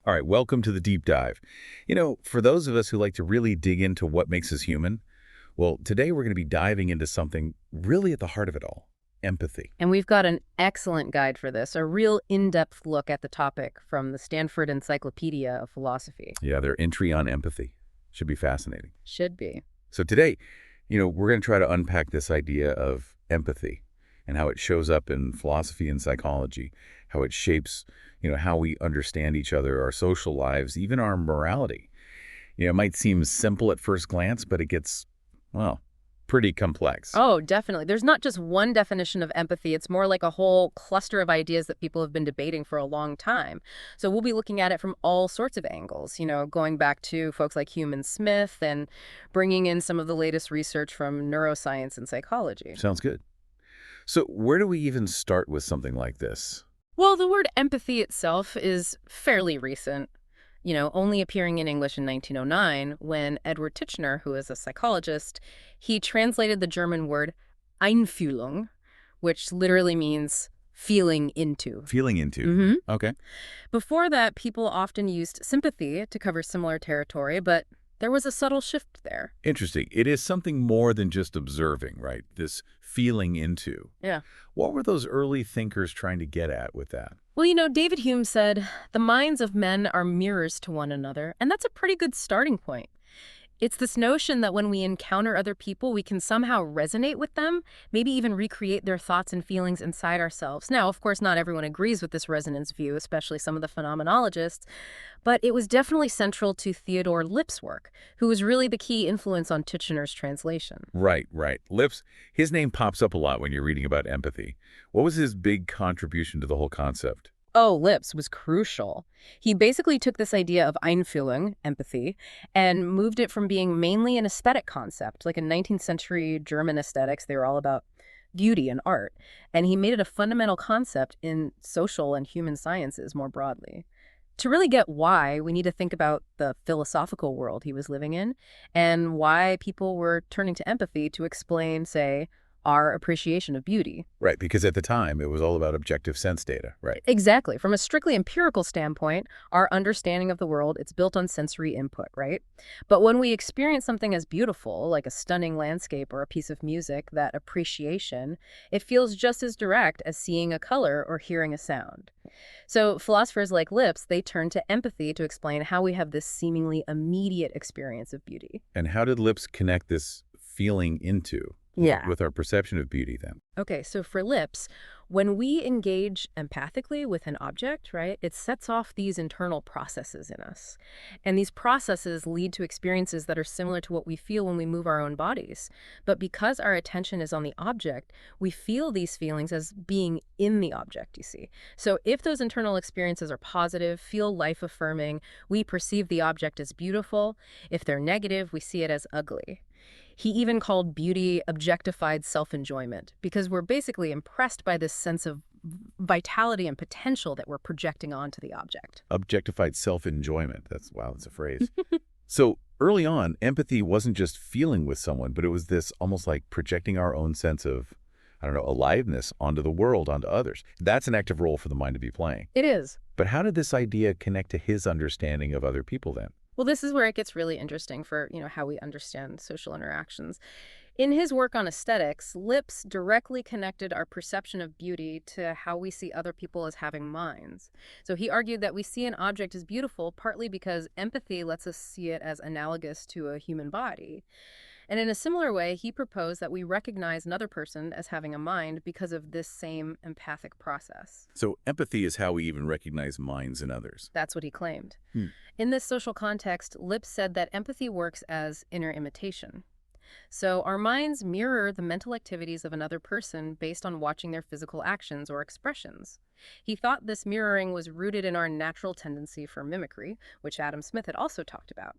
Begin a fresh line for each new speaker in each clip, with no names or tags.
All right, welcome to the deep dive. For those of us who like to really dig into what makes us human, well, today we're going to be diving into something really at the heart of it all, empathy.
And we've got an excellent guide for this, a real in-depth look at the topic from the Stanford Encyclopedia of Philosophy.
Yeah, their entry on empathy should be fascinating.
Should be.
So today, we're going to try to unpack this idea of empathy and how it shows up in philosophy and psychology, how it shapes, how we understand each other, our social lives, even our morality. It might seem simple at first glance, but it gets, well, pretty complex.
Oh, definitely. There's not just one definition of empathy. It's more like a whole cluster of ideas that people have been debating for a long time. So we'll be looking at it from all sorts of angles, going back to folks like Human Smith and bringing in some of the latest research from neuroscience and psychology.
Sounds good. So where do we even start with something like this?
Well, the word empathy itself is fairly recent, only appearing in English in 1909 when Edward Titchener, who is a psychologist, he translated the German word Einfühlung, which literally means feeling into.
Feeling into.
hmm
Okay.
Before that, people often used sympathy to cover similar territory, but there was a subtle shift there.
Interesting. It is something more than just observing, right? This feeling into.
Yeah.
What were those early thinkers trying to get at with that?
Well, David Hume said, the minds of men are mirrors to one another, and that's a pretty good starting point. It's this notion that when we encounter other people, we can somehow resonate with them, maybe even recreate their thoughts and feelings inside ourselves. Now, of course, not everyone agrees with this resonance view, especially some of the phenomenologists, but it was definitely central to Theodore Lipps' work, who was really the key influence on Titchener's translation.
Right, right. Lipps, his name pops up a lot when you're reading about empathy. What was his big contribution to the whole concept?
Oh, Lipps was crucial. He basically took this idea of Einfühlung, empathy, and moved it from being mainly an aesthetic concept, like in 19th century German aesthetics, they were all about beauty and art, and he made it a fundamental concept in social and human sciences more broadly. To really get why, we need to think about the philosophical world he was living in and why people were turning to empathy to explain, say, our appreciation of beauty.
Right, because at the time, it was all about objective sense data, right?
Exactly. From a strictly empirical standpoint, our understanding of the world, it's built on sensory input, right? But when we experience something as beautiful, like a stunning landscape or a piece of music, that appreciation, it feels just as direct as seeing a color or hearing a sound. So philosophers like Lipps, they turn to empathy to explain how we have this seemingly immediate experience of beauty.
And how did Lipps connect this feeling into with our perception of beauty then?
Okay, so for Lipps, when we engage empathically with an object, right, it sets off these internal processes in us. And these processes lead to experiences that are similar to what we feel when we move our own bodies. But because our attention is on the object, we feel these feelings as being in the object, you see. So if those internal experiences are positive, feel life-affirming, we perceive the object as beautiful. If they're negative, we see it as ugly. He even called beauty objectified self-enjoyment because we're basically impressed by this sense of vitality and potential that we're projecting onto the object.
Objectified self-enjoyment. Wow, that's a phrase. So early on, empathy wasn't just feeling with someone, but it was this almost like projecting our own sense of, aliveness onto the world, onto others. That's an active role for the mind to be playing.
It is.
But how did this idea connect to his understanding of other people then?
Well, this is where it gets really interesting for, how we understand social interactions. In his work on aesthetics, Lipps directly connected our perception of beauty to how we see other people as having minds. So he argued that we see an object as beautiful partly because empathy lets us see it as analogous to a human body. And in a similar way, he proposed that we recognize another person as having a mind because of this same empathic process.
So empathy is how we even recognize minds in others.
That's what he claimed.
Hmm.
In this social context, Lipps said that empathy works as inner imitation. So our minds mirror the mental activities of another person based on watching their physical actions or expressions. He thought this mirroring was rooted in our natural tendency for mimicry, which Adam Smith had also talked about.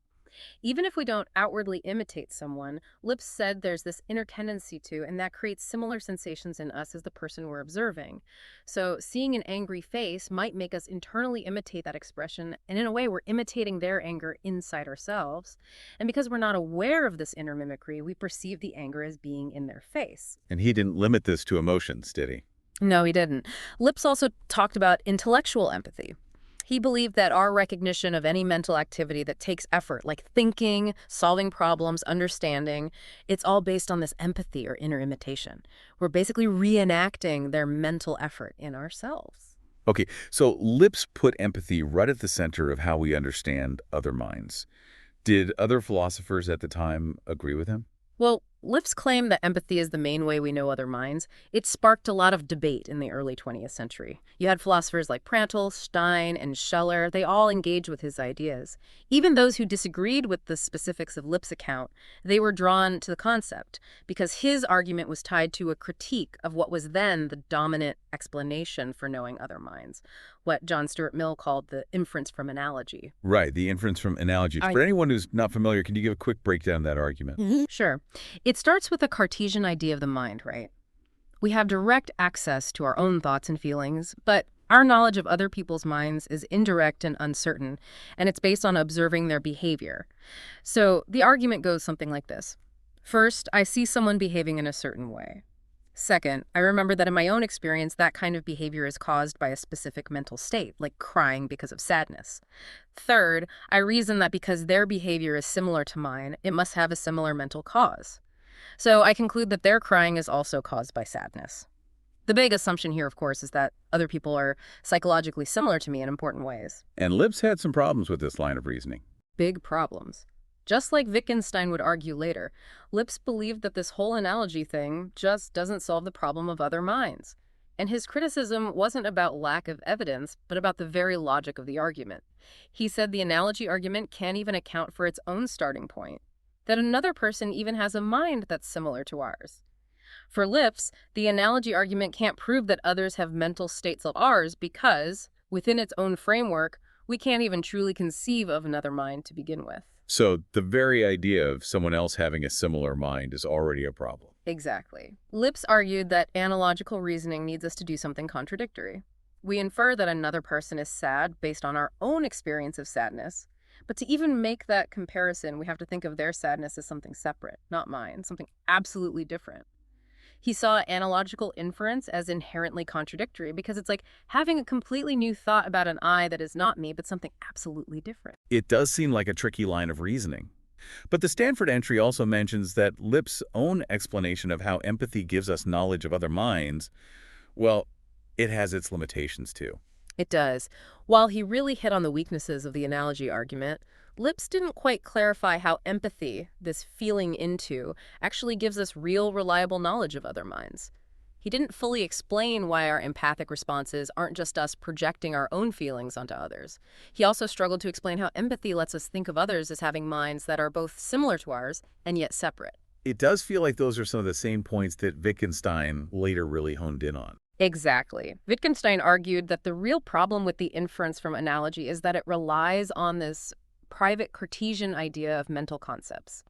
Even if we don't outwardly imitate someone, Lipps said there's this inner tendency to, and that creates similar sensations in us as the person we're observing. So seeing an angry face might make us internally imitate that expression, and in a way we're imitating their anger inside ourselves. And because we're not aware of this inner mimicry, we perceive the anger as being in their face.
And he didn't limit this to emotions, did he?
No, he didn't. Lipps also talked about intellectual empathy. He believed that our recognition of any mental activity that takes effort, like thinking, solving problems, understanding, it's all based on this empathy or inner imitation. We're basically reenacting their mental effort in ourselves.
Okay, so Lipps put empathy right at the center of how we understand other minds. Did other philosophers at the time agree with him?
Well, Lipps' claim that empathy is the main way we know other minds, it sparked a lot of debate in the early 20th century. You had philosophers like Prantl, Stein, and Scheller. They all engaged with his ideas. Even those who disagreed with the specifics of Lipps' account, they were drawn to the concept because his argument was tied to a critique of what was then the dominant explanation for knowing other minds, what John Stuart Mill called the inference from analogy.
Right, the inference from analogies. For anyone who's not familiar, can you give a quick breakdown of that argument?
Sure. It starts with a Cartesian idea of the mind, right? We have direct access to our own thoughts and feelings, but our knowledge of other people's minds is indirect and uncertain, and it's based on observing their behavior. So the argument goes something like this. First, I see someone behaving in a certain way. Second, I remember that in my own experience, that kind of behavior is caused by a specific mental state, like crying because of sadness. Third, I reason that because their behavior is similar to mine, it must have a similar mental cause. So I conclude that their crying is also caused by sadness. The big assumption here, of course, is that other people are psychologically similar to me in important ways.
And Lipps had some problems with this line of reasoning.
Big problems. Just like Wittgenstein would argue later, Lipps believed that this whole analogy thing just doesn't solve the problem of other minds. And his criticism wasn't about lack of evidence, but about the very logic of the argument. He said the analogy argument can't even account for its own starting point, that another person even has a mind that's similar to ours. For Lipps, the analogy argument can't prove that others have mental states of ours because, within its own framework, we can't even truly conceive of another mind to begin with.
So the very idea of someone else having a similar mind is already a problem.
Exactly. Lipps argued that analogical reasoning needs us to do something contradictory. We infer that another person is sad based on our own experience of sadness. But to even make that comparison, we have to think of their sadness as something separate, not mine, something absolutely different. He saw analogical inference as inherently contradictory because it's like having a completely new thought about an I that is not me, but something absolutely different.
It does seem like a tricky line of reasoning. But the Stanford entry also mentions that Lipps' own explanation of how empathy gives us knowledge of other minds, well, it has its limitations too.
It does. While he really hit on the weaknesses of the analogy argument, Lipps didn't quite clarify how empathy, this feeling into, actually gives us real, reliable knowledge of other minds. He didn't fully explain why our empathic responses aren't just us projecting our own feelings onto others. He also struggled to explain how empathy lets us think of others as having minds that are both similar to ours and yet separate.
It does feel like those are some of the same points that Wittgenstein later really honed in on.
Exactly. Wittgenstein argued that the real problem with the inference from analogy is that it relies on this private Cartesian idea of mental concepts.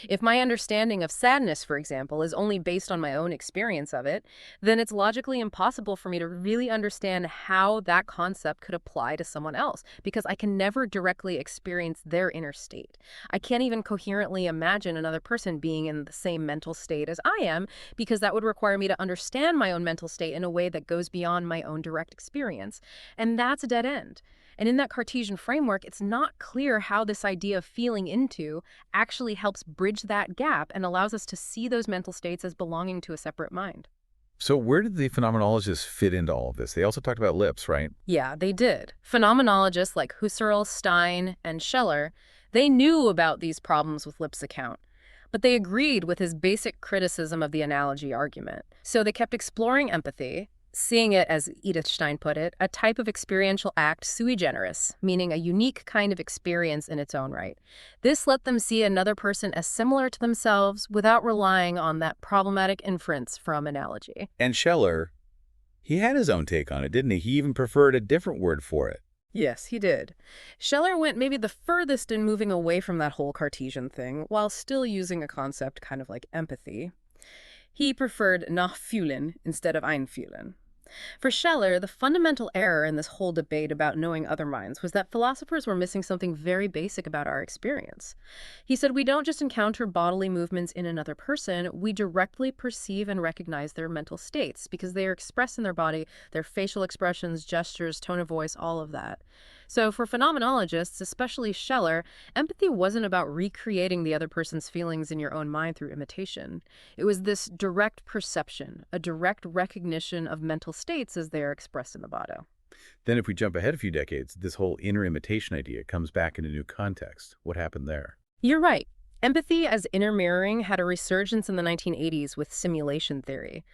If my understanding of sadness, for example, is only based on my own experience of it, then it's logically impossible for me to really understand how that concept could apply to someone else, because I can never directly experience their inner state. I can't even coherently imagine another person being in the same mental state as I am, because that would require me to understand my own mental state in a way that goes beyond my own direct experience. And that's a dead end. And in that Cartesian framework, it's not clear how this idea of feeling into actually helps bridge that gap and allows us to see those mental states as belonging to a separate mind.
So where did the phenomenologists fit into all of this? They also talked about Lipps, right?
Yeah, they did. Phenomenologists like Husserl, Stein, and Scheller, they knew about these problems with Lipps' account, but they agreed with his basic criticism of the analogy argument. So they kept exploring empathy, seeing it, as Edith Stein put it, a type of experiential act sui generis, meaning a unique kind of experience in its own right. This let them see another person as similar to themselves without relying on that problematic inference from analogy.
And Scheller, he had his own take on it, didn't he? He even preferred a different word for it.
Yes, he did. Scheller went maybe the furthest in moving away from that whole Cartesian thing, while still using a concept kind of like empathy. He preferred nachfühlen instead of einfühlen. For Scheller, the fundamental error in this whole debate about knowing other minds was that philosophers were missing something very basic about our experience. He said we don't just encounter bodily movements in another person, we directly perceive and recognize their mental states because they are expressed in their body, their facial expressions, gestures, tone of voice, all of that. So, for phenomenologists, especially Scheller, empathy wasn't about recreating the other person's feelings in your own mind through imitation. It was this direct perception, a direct recognition of mental states as they are expressed in the body.
Then if we jump ahead a few decades, this whole inner imitation idea comes back in a new context. What happened there?
You're right. Empathy as inner mirroring had a resurgence in the 1980s with simulation theory.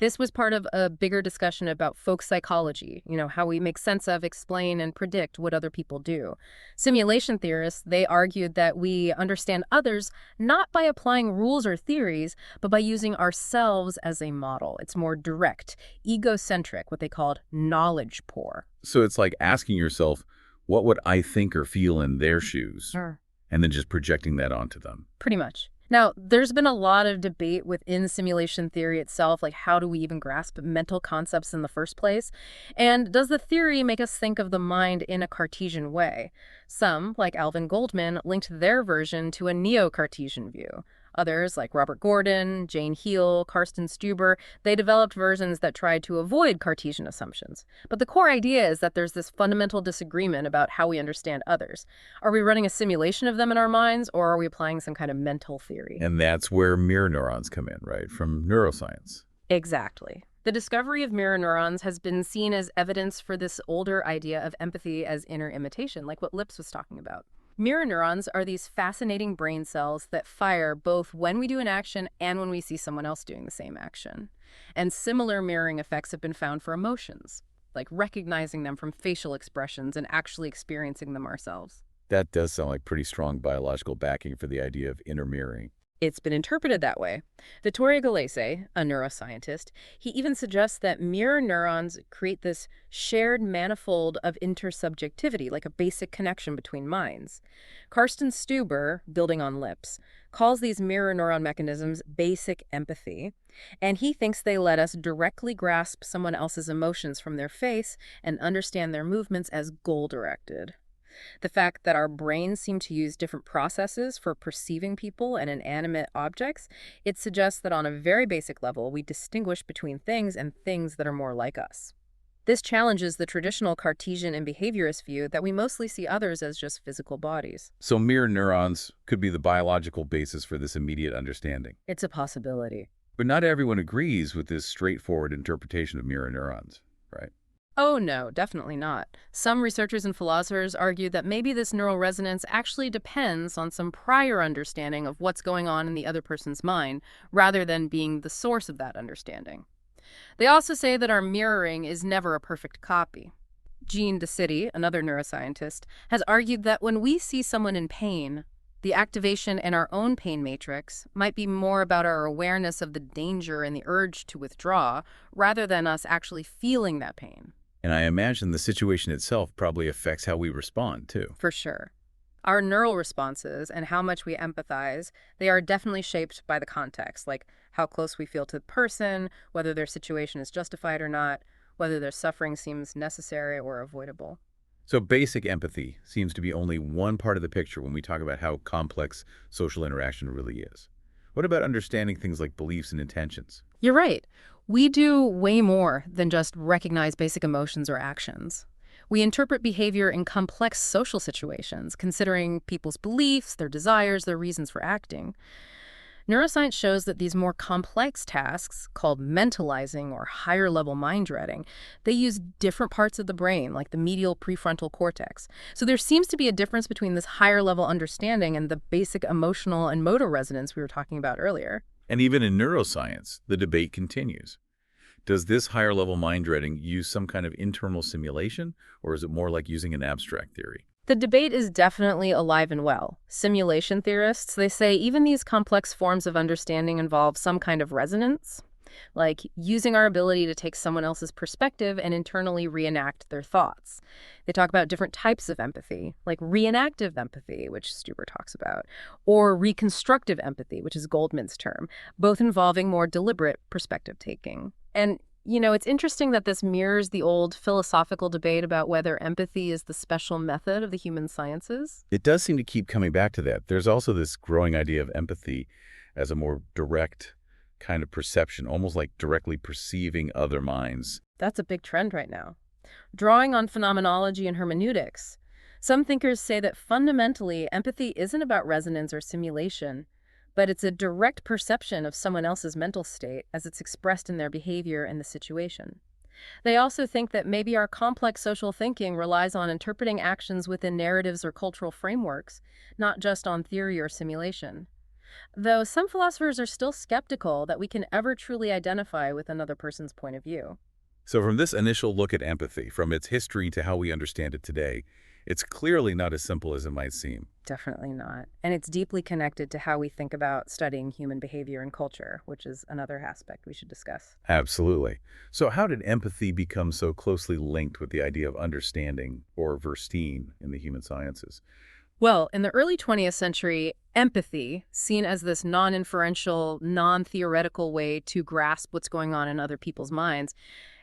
This was part of a bigger discussion about folk psychology, how we make sense of, explain, and predict what other people do. Simulation theorists, they argued that we understand others not by applying rules or theories, but by using ourselves as a model. It's more direct, egocentric, what they called knowledge poor.
So it's like asking yourself, what would I think or feel in their shoes?
Sure.
And then just projecting that onto them.
Pretty much. Now, there's been a lot of debate within simulation theory itself, like how do we even grasp mental concepts in the first place? And does the theory make us think of the mind in a Cartesian way? Some, like Alvin Goldman, linked their version to a neo-Cartesian view. Others, like Robert Gordon, Jane Heel, Karsten Stuber, they developed versions that tried to avoid Cartesian assumptions. But the core idea is that there's this fundamental disagreement about how we understand others. Are we running a simulation of them in our minds, or are we applying some kind of mental theory?
And that's where mirror neurons come in, right? From neuroscience.
Exactly. The discovery of mirror neurons has been seen as evidence for this older idea of empathy as inner imitation, like what Lips was talking about. Mirror neurons are these fascinating brain cells that fire both when we do an action and when we see someone else doing the same action. And similar mirroring effects have been found for emotions, like recognizing them from facial expressions and actually experiencing them ourselves.
That does sound like pretty strong biological backing for the idea of inner mirroring.
It's been interpreted that way. Vittorio Galese, a neuroscientist, he even suggests that mirror neurons create this shared manifold of intersubjectivity, like a basic connection between minds. Karsten Stuber, building on Lips, calls these mirror neuron mechanisms basic empathy, and he thinks they let us directly grasp someone else's emotions from their face and understand their movements as goal-directed. The fact that our brains seem to use different processes for perceiving people and inanimate objects, it suggests that on a very basic level, we distinguish between things and things that are more like us. This challenges the traditional Cartesian and behaviorist view that we mostly see others as just physical bodies.
So mirror neurons could be the biological basis for this immediate understanding.
It's a possibility.
But not everyone agrees with this straightforward interpretation of mirror neurons, right?
Oh no, definitely not. Some researchers and philosophers argue that maybe this neural resonance actually depends on some prior understanding of what's going on in the other person's mind, rather than being the source of that understanding. They also say that our mirroring is never a perfect copy. Jean DeCity, another neuroscientist, has argued that when we see someone in pain, the activation in our own pain matrix might be more about our awareness of the danger and the urge to withdraw, rather than us actually feeling that pain.
And I imagine the situation itself probably affects how we respond, too.
For sure. Our neural responses and how much we empathize, they are definitely shaped by the context, like how close we feel to the person, whether their situation is justified or not, whether their suffering seems necessary or avoidable.
So basic empathy seems to be only one part of the picture when we talk about how complex social interaction really is. What about understanding things like beliefs and intentions?
You're right. We do way more than just recognize basic emotions or actions. We interpret behavior in complex social situations, considering people's beliefs, their desires, their reasons for acting. Neuroscience shows that these more complex tasks, called mentalizing or higher-level mind-reading, they use different parts of the brain, like the medial prefrontal cortex. So there seems to be a difference between this higher-level understanding and the basic emotional and motor resonance we were talking about earlier.
And even in neuroscience, the debate continues. Does this higher-level mind-reading use some kind of internal simulation, or is it more like using an abstract theory?
The debate is definitely alive and well. Simulation theorists, they say even these complex forms of understanding involve some kind of resonance, like using our ability to take someone else's perspective and internally reenact their thoughts. They talk about different types of empathy, like reenactive empathy, which Stuber talks about, or reconstructive empathy, which is Goldman's term, both involving more deliberate perspective taking. And it's interesting that this mirrors the old philosophical debate about whether empathy is the special method of the human sciences.
It does seem to keep coming back to that. There's also this growing idea of empathy as a more direct kind of perception, almost like directly perceiving other minds.
That's a big trend right now. Drawing on phenomenology and hermeneutics, Some thinkers say that fundamentally, empathy isn't about resonance or simulation, but it's a direct perception of someone else's mental state as it's expressed in their behavior and the situation. They also think that maybe our complex social thinking relies on interpreting actions within narratives or cultural frameworks, not just on theory or simulation. Though some philosophers are still skeptical that we can ever truly identify with another person's point of view.
So from this initial look at empathy, from its history to how we understand it today, it's clearly not as simple as it might seem.
Definitely not. And it's deeply connected to how we think about studying human behavior and culture, which is another aspect we should discuss.
Absolutely. So how did empathy become so closely linked with the idea of understanding, or Verstehen, in the human sciences?
Well, in the early 20th century, empathy, seen as this non-inferential, non-theoretical way to grasp what's going on in other people's minds,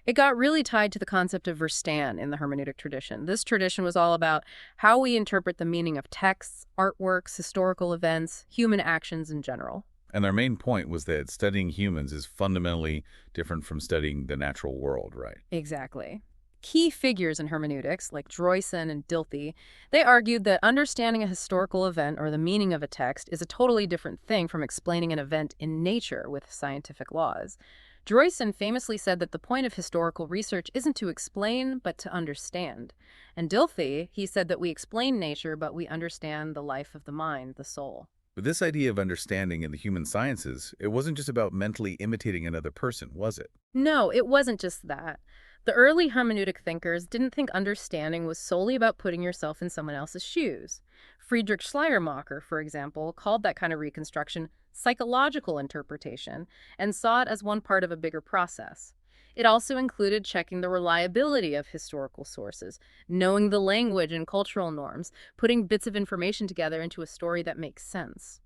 it got really tied to the concept of Verstehen in the hermeneutic tradition. This tradition was all about how we interpret the meaning of texts, artworks, historical events, human actions in general.
And their main point was that studying humans is fundamentally different from studying the natural world, right?
Exactly. Key figures in hermeneutics, like Droysen and Dilthey, they argued that understanding a historical event or the meaning of a text is a totally different thing from explaining an event in nature with scientific laws. Droysen famously said that the point of historical research isn't to explain, but to understand. And Dilthey, he said that we explain nature, but we understand the life of the mind, the soul.
But this idea of understanding in the human sciences, it wasn't just about mentally imitating another person, was it?
No, it wasn't just that. The early hermeneutic thinkers didn't think understanding was solely about putting yourself in someone else's shoes. Friedrich Schleiermacher, for example, called that kind of reconstruction psychological interpretation and saw it as one part of a bigger process. It also included checking the reliability of historical sources, knowing the language and cultural norms, putting bits of information together into a story that makes sense.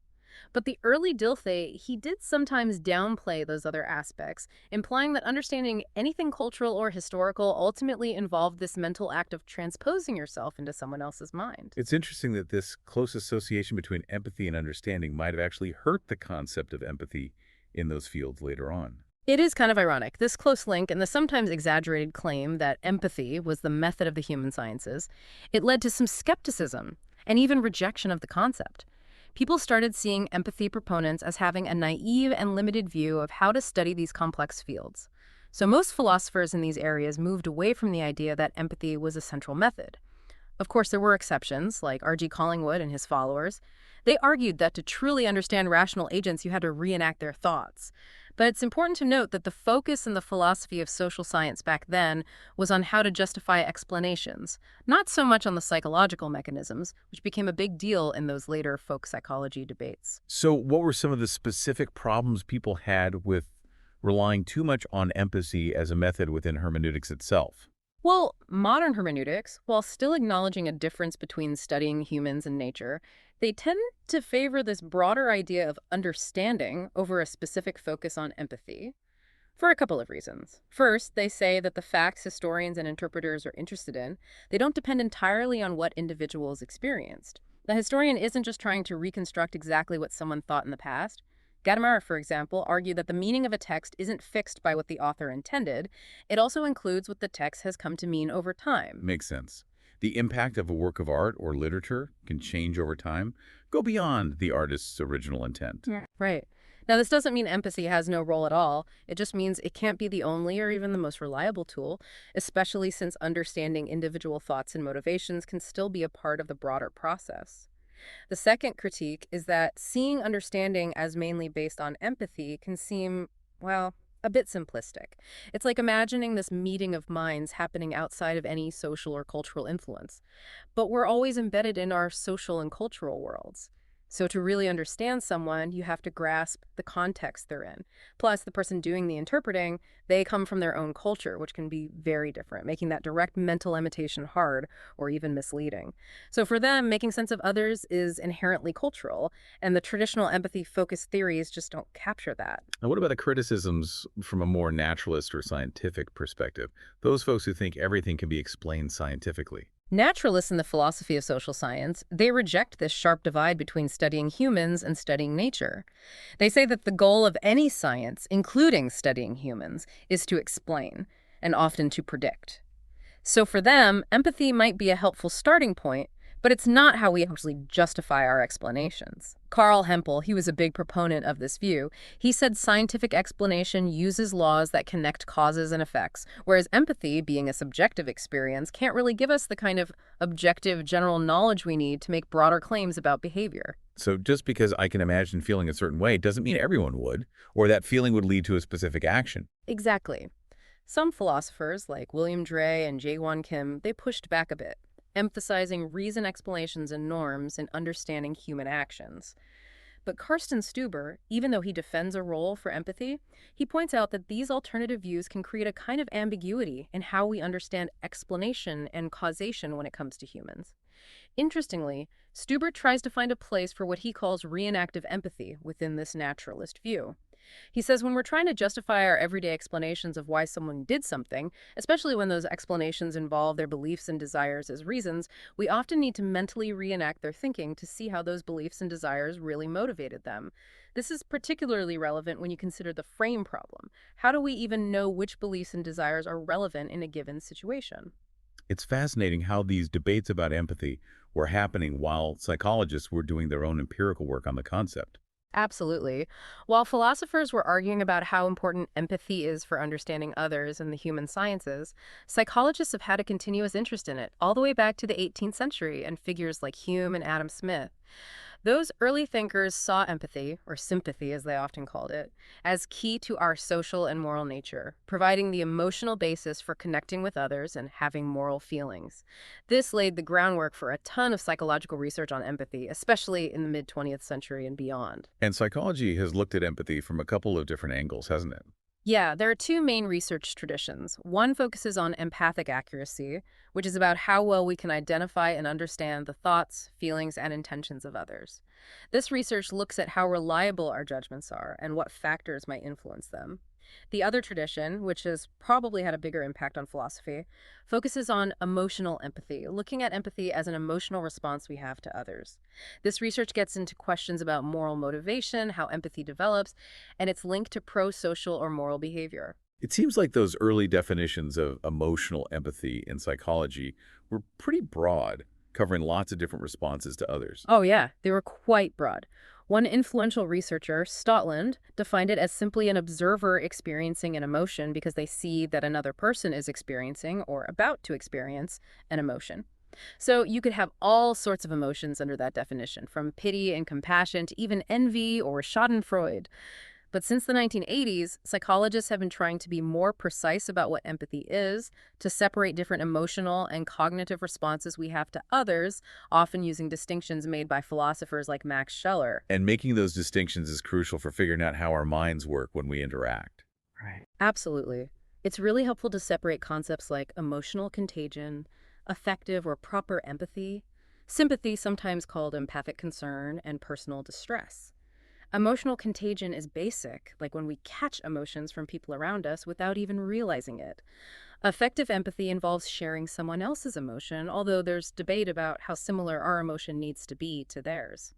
But the early Dilthey, he did sometimes downplay those other aspects, implying that understanding anything cultural or historical ultimately involved this mental act of transposing yourself into someone else's mind.
It's interesting that this close association between empathy and understanding might have actually hurt the concept of empathy in those fields later on.
It is kind of ironic. This close link and the sometimes exaggerated claim that empathy was the method of the human sciences, it led to some skepticism and even rejection of the concept. People started seeing empathy proponents as having a naive and limited view of how to study these complex fields. So most philosophers in these areas moved away from the idea that empathy was a central method. Of course, there were exceptions, like R.G. Collingwood and his followers. They argued that to truly understand rational agents, you had to reenact their thoughts. But it's important to note that the focus in the philosophy of social science back then was on how to justify explanations, not so much on the psychological mechanisms, which became a big deal in those later folk psychology debates.
So what were some of the specific problems people had with relying too much on empathy as a method within hermeneutics itself?
Well, modern hermeneutics, while still acknowledging a difference between studying humans and nature, they tend to favor this broader idea of understanding over a specific focus on empathy, for a couple of reasons. First, they say that the facts historians and interpreters are interested in, they don't depend entirely on what individuals experienced. The historian isn't just trying to reconstruct exactly what someone thought in the past. Gadamer, for example, argued that the meaning of a text isn't fixed by what the author intended. It also includes what the text has come to mean over time.
Makes sense. The impact of a work of art or literature can change over time, go beyond the artist's original intent.
Yeah. Right. Now, this doesn't mean empathy has no role at all. It just means it can't be the only or even the most reliable tool, especially since understanding individual thoughts and motivations can still be a part of the broader process. The second critique is that seeing understanding as mainly based on empathy can seem, well, a bit simplistic. It's like imagining this meeting of minds happening outside of any social or cultural influence. But we're always embedded in our social and cultural worlds. So to really understand someone, you have to grasp the context they're in. Plus, the person doing the interpreting, they come from their own culture, which can be very different, making that direct mental imitation hard or even misleading. So for them, making sense of others is inherently cultural, and the traditional empathy-focused theories just don't capture that.
Now, what about the criticisms from a more naturalist or scientific perspective? Those folks who think everything can be explained scientifically.
Naturalists in the philosophy of social science, they reject this sharp divide between studying humans and studying nature. They say that the goal of any science, including studying humans, is to explain, and often to predict. So for them, empathy might be a helpful starting point, But it's not how we actually justify our explanations. Carl Hempel, he was a big proponent of this view. He said scientific explanation uses laws that connect causes and effects, whereas empathy, being a subjective experience, can't really give us the kind of objective general knowledge we need to make broader claims about behavior.
So just because I can imagine feeling a certain way doesn't mean everyone would, or that feeling would lead to a specific action.
Exactly. Some philosophers, like William Dray and Jae-Won Kim, they pushed back a bit, emphasizing reason explanations and norms in understanding human actions. But Karsten Stuber, even though he defends a role for empathy, he points out that these alternative views can create a kind of ambiguity in how we understand explanation and causation when it comes to humans. Interestingly, Stuber tries to find a place for what he calls reenactive empathy within this naturalist view. He says when we're trying to justify our everyday explanations of why someone did something, especially when those explanations involve their beliefs and desires as reasons, we often need to mentally reenact their thinking to see how those beliefs and desires really motivated them. This is particularly relevant when you consider the frame problem. How do we even know which beliefs and desires are relevant in a given situation?
It's fascinating how these debates about empathy were happening while psychologists were doing their own empirical work on the concept.
Absolutely. While philosophers were arguing about how important empathy is for understanding others in the human sciences, psychologists have had a continuous interest in it, all the way back to the 18th century and figures like Hume and Adam Smith. Those early thinkers saw empathy, or sympathy as they often called it, as key to our social and moral nature, providing the emotional basis for connecting with others and having moral feelings. This laid the groundwork for a ton of psychological research on empathy, especially in the mid-20th century and beyond.
And psychology has looked at empathy from a couple of different angles, hasn't it?
Yeah, there are two main research traditions. One focuses on empathic accuracy, which is about how well we can identify and understand the thoughts, feelings, and intentions of others. This research looks at how reliable our judgments are and what factors might influence them. The other tradition, which has probably had a bigger impact on philosophy, focuses on emotional empathy, looking at empathy as an emotional response we have to others. This research gets into questions about moral motivation, how empathy develops, and its link to pro-social or moral behavior.
It seems like those early definitions of emotional empathy in psychology were pretty broad, covering lots of different responses to others.
Oh, yeah, they were quite broad. One influential researcher, Stotland, defined it as simply an observer experiencing an emotion because they see that another person is experiencing or about to experience an emotion. So you could have all sorts of emotions under that definition, from pity and compassion to even envy or schadenfreude. But since the 1980s, psychologists have been trying to be more precise about what empathy is, to separate different emotional and cognitive responses we have to others, often using distinctions made by philosophers like Max Scheler.
And making those distinctions is crucial for figuring out how our minds work when we interact.
Right. Absolutely. It's really helpful to separate concepts like emotional contagion, affective or proper empathy, sympathy, sometimes called empathic concern, and personal distress. Emotional contagion is basic, like when we catch emotions from people around us without even realizing it. Affective empathy involves sharing someone else's emotion, although there's debate about how similar our emotion needs to be to theirs.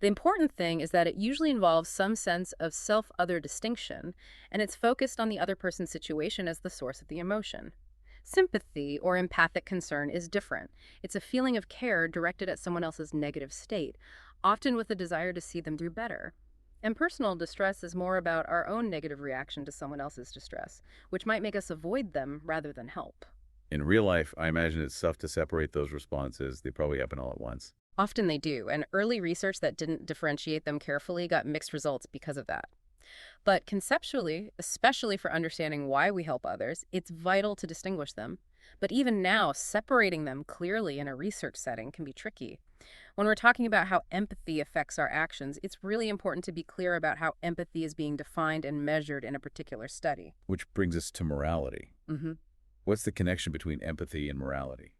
The important thing is that it usually involves some sense of self-other distinction, and it's focused on the other person's situation as the source of the emotion. Sympathy or empathic concern is different. It's a feeling of care directed at someone else's negative state, often with a desire to see them do better. And personal distress is more about our own negative reaction to someone else's distress, which might make us avoid them rather than help.
In real life, I imagine it's tough to separate those responses. They probably happen all at once.
Often they do, and early research that didn't differentiate them carefully got mixed results because of that. But conceptually, especially for understanding why we help others, it's vital to distinguish them. But even now, separating them clearly in a research setting can be tricky. When we're talking about how empathy affects our actions, it's really important to be clear about how empathy is being defined and measured in a particular study.
Which brings us to morality.
hmm
What's the connection between empathy and morality?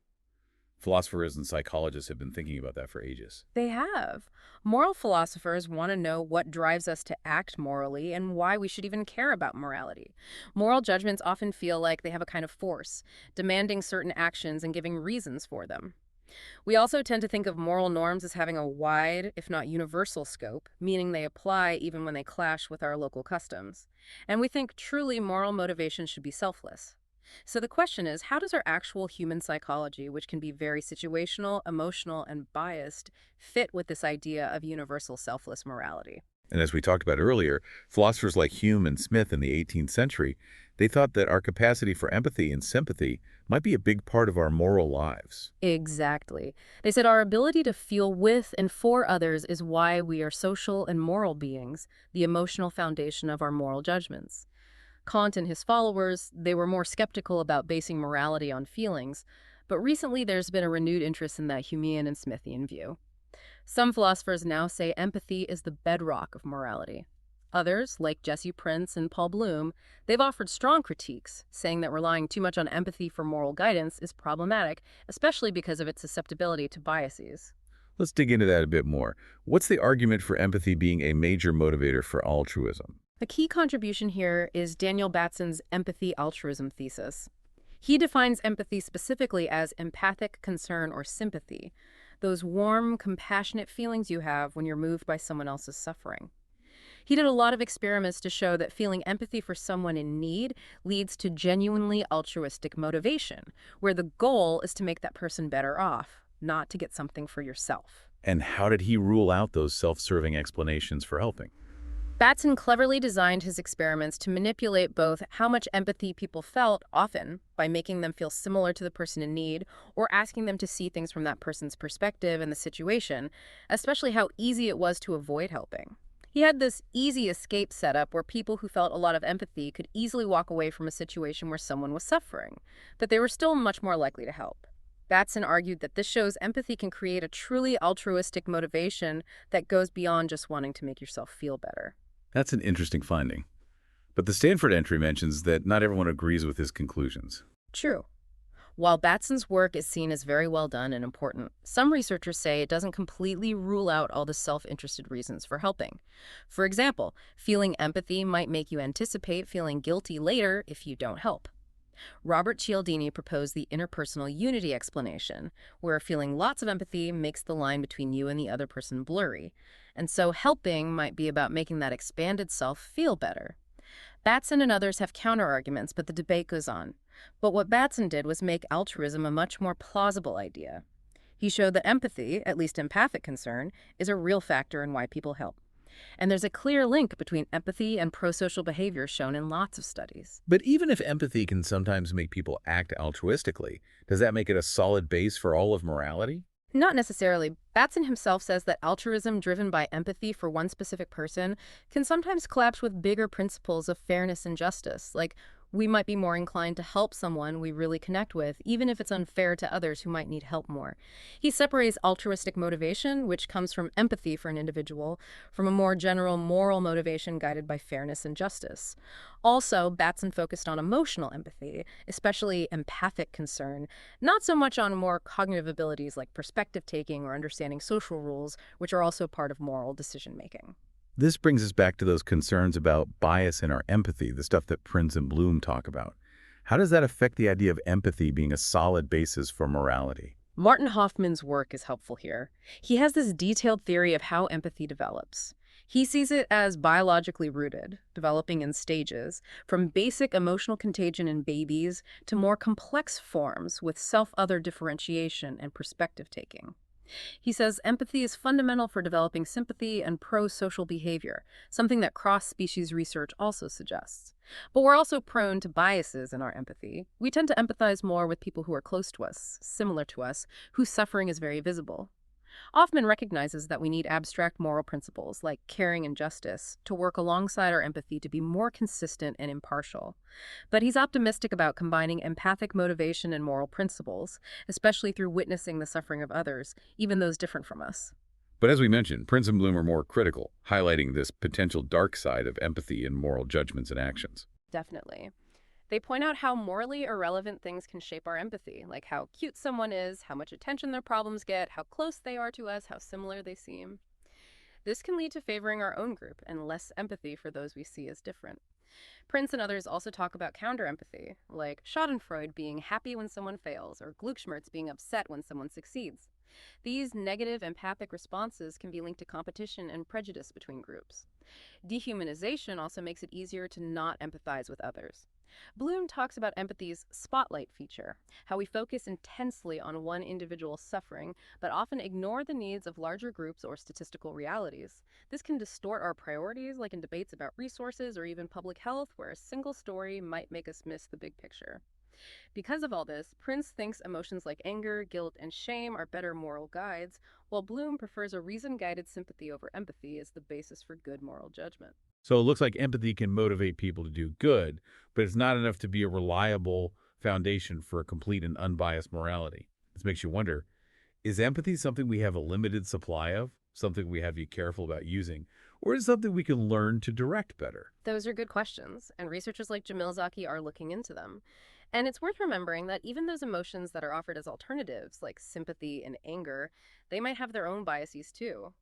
Philosophers and psychologists have been thinking about that for ages.
They have. Moral philosophers want to know what drives us to act morally and why we should even care about morality. Moral judgments often feel like they have a kind of force, demanding certain actions and giving reasons for them. We also tend to think of moral norms as having a wide, if not universal scope, meaning they apply even when they clash with our local customs. And we think truly moral motivation should be selfless. So the question is, how does our actual human psychology, which can be very situational, emotional, and biased, fit with this idea of universal selfless morality?
And as we talked about earlier, philosophers like Hume and Smith in the 18th century, they thought that our capacity for empathy and sympathy might be a big part of our moral lives.
Exactly. They said our ability to feel with and for others is why we are social and moral beings, the emotional foundation of our moral judgments. Kant and his followers, they were more skeptical about basing morality on feelings, but recently there's been a renewed interest in that Humean and Smithian view. Some philosophers now say empathy is the bedrock of morality. Others, like Jesse Prince and Paul Bloom, they've offered strong critiques, saying that relying too much on empathy for moral guidance is problematic, especially because of its susceptibility to biases.
Let's dig into that a bit more. What's the argument for empathy being a major motivator for altruism?
A key contribution here is Daniel Batson's empathy altruism thesis. He defines empathy specifically as empathic concern or sympathy, those warm, compassionate feelings you have when you're moved by someone else's suffering. He did a lot of experiments to show that feeling empathy for someone in need leads to genuinely altruistic motivation, where the goal is to make that person better off, not to get something for yourself.
And how did he rule out those self-serving explanations for helping?
Batson cleverly designed his experiments to manipulate both how much empathy people felt, often by making them feel similar to the person in need, or asking them to see things from that person's perspective and the situation, especially how easy it was to avoid helping. He had this easy escape setup where people who felt a lot of empathy could easily walk away from a situation where someone was suffering, but they were still much more likely to help. Batson argued that this shows empathy can create a truly altruistic motivation that goes beyond just wanting to make yourself feel better.
That's an interesting finding. But the Stanford entry mentions that not everyone agrees with his conclusions.
True. While Batson's work is seen as very well done and important, some researchers say it doesn't completely rule out all the self-interested reasons for helping. For example, feeling empathy might make you anticipate feeling guilty later if you don't help. Robert Cialdini proposed the interpersonal unity explanation, where feeling lots of empathy makes the line between you and the other person blurry, and so helping might be about making that expanded self feel better. Batson and others have counterarguments, but the debate goes on. But what Batson did was make altruism a much more plausible idea. He showed that empathy, at least empathic concern, is a real factor in why people help. And there's a clear link between empathy and prosocial behavior shown in lots of studies.
But even if empathy can sometimes make people act altruistically, does that make it a solid base for all of morality?
Not necessarily. Batson himself says that altruism driven by empathy for one specific person can sometimes collapse with bigger principles of fairness and justice, like we might be more inclined to help someone we really connect with, even if it's unfair to others who might need help more. He separates altruistic motivation, which comes from empathy for an individual, from a more general moral motivation guided by fairness and justice. Also, Batson focused on emotional empathy, especially empathic concern, not so much on more cognitive abilities like perspective taking or understanding social rules, which are also part of moral decision making.
This brings us back to those concerns about bias in our empathy, the stuff that Prince and Bloom talk about. How does that affect the idea of empathy being a solid basis for morality?
Martin Hoffman's work is helpful here. He has this detailed theory of how empathy develops. He sees it as biologically rooted, developing in stages, from basic emotional contagion in babies to more complex forms with self-other differentiation and perspective taking. He says empathy is fundamental for developing sympathy and pro-social behavior, something that cross-species research also suggests. But we're also prone to biases in our empathy. We tend to empathize more with people who are close to us, similar to us, whose suffering is very visible. Hoffman recognizes that we need abstract moral principles like caring and justice to work alongside our empathy to be more consistent and impartial. But he's optimistic about combining empathic motivation and moral principles, especially through witnessing the suffering of others, even those different from us.
But as we mentioned, Prince and Bloom are more critical, highlighting this potential dark side of empathy in moral judgments and actions.
Definitely. They point out how morally irrelevant things can shape our empathy, like how cute someone is, how much attention their problems get, how close they are to us, how similar they seem. This can lead to favoring our own group and less empathy for those we see as different. Prince and others also talk about counter-empathy, like Schadenfreude being happy when someone fails, or Glückschmerz being upset when someone succeeds. These negative empathic responses can be linked to competition and prejudice between groups. Dehumanization also makes it easier to not empathize with others. Bloom talks about empathy's spotlight feature, how we focus intensely on one individual's suffering, but often ignore the needs of larger groups or statistical realities. This can distort our priorities, like in debates about resources or even public health, where a single story might make us miss the big picture. Because of all this, Prince thinks emotions like anger, guilt, and shame are better moral guides, while Bloom prefers a reason guided sympathy over empathy as the basis for good moral judgment.
So it looks like empathy can motivate people to do good, but it's not enough to be a reliable foundation for a complete and unbiased morality. This makes you wonder, is empathy something we have a limited supply of, something we have to be careful about using, or is it something we can learn to direct better?
Those are good questions, and researchers like Jamil Zaki are looking into them. And it's worth remembering that even those emotions that are offered as alternatives, like sympathy and anger, they might have their own biases too.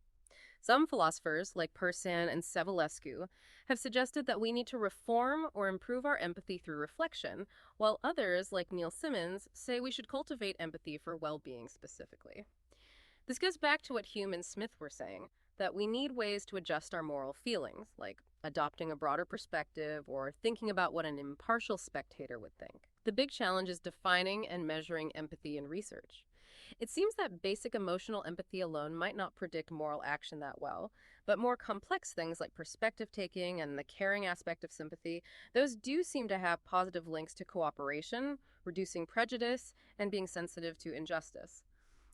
Some philosophers, like Persson and Sevulescu, have suggested that we need to reform or improve our empathy through reflection, while others, like Neil Simmons, say we should cultivate empathy for well being specifically. This goes back to what Hume and Smith were saying, that we need ways to adjust our moral feelings, like adopting a broader perspective or thinking about what an impartial spectator would think. The big challenge is defining and measuring empathy in research. It seems that basic emotional empathy alone might not predict moral action that well, but more complex things like perspective taking and the caring aspect of sympathy, those do seem to have positive links to cooperation, reducing prejudice, and being sensitive to injustice.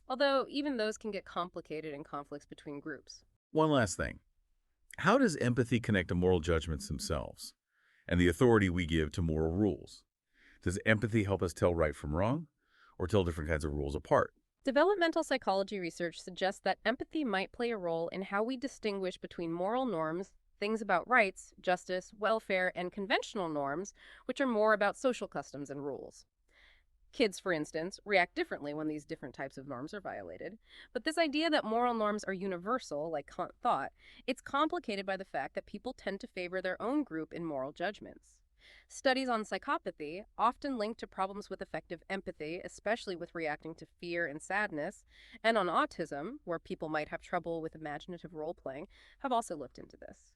Although even those can get complicated in conflicts between groups.
One last thing. How does empathy connect to moral judgments themselves and the authority we give to moral rules? Does empathy help us tell right from wrong or tell different kinds of rules apart?
Developmental psychology research suggests that empathy might play a role in how we distinguish between moral norms, things about rights, justice, welfare, and conventional norms, which are more about social customs and rules. Kids, for instance, react differently when these different types of norms are violated. But this idea that moral norms are universal, like Kant thought, it's complicated by the fact that people tend to favor their own group in moral judgments. Studies on psychopathy, often linked to problems with effective empathy, especially with reacting to fear and sadness, and on autism, where people might have trouble with imaginative role playing, have also looked into this.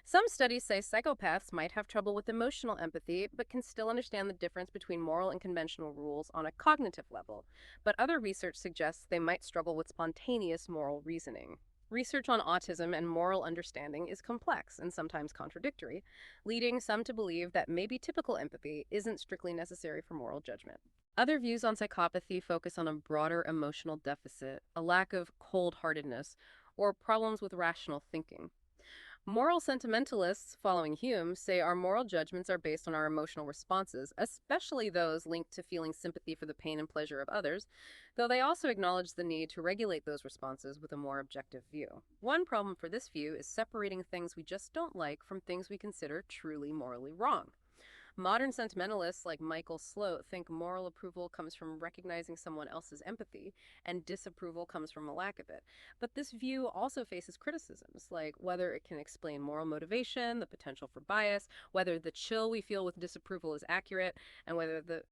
Some studies say psychopaths might have trouble with emotional empathy, but can still understand the difference between moral and conventional rules on a cognitive level. But other research suggests they might struggle with spontaneous moral reasoning. Research on autism and moral understanding is complex and sometimes contradictory, leading some to believe that maybe typical empathy isn't strictly necessary for moral judgment. Other views on psychopathy focus on a broader emotional deficit, a lack of cold heartedness, or problems with rational thinking. Moral sentimentalists, following Hume, say our moral judgments are based on our emotional responses, especially those linked to feeling sympathy for the pain and pleasure of others, though they also acknowledge the need to regulate those responses with a more objective view. One problem for this view is separating things we just don't like from things we consider truly morally wrong. Modern sentimentalists like Michael Sloat think moral approval comes from recognizing someone else's empathy, and disapproval comes from a lack of it. But this view also faces criticisms, like whether it can explain moral motivation, the potential for bias, whether the chill we feel with disapproval is accurate, and whether the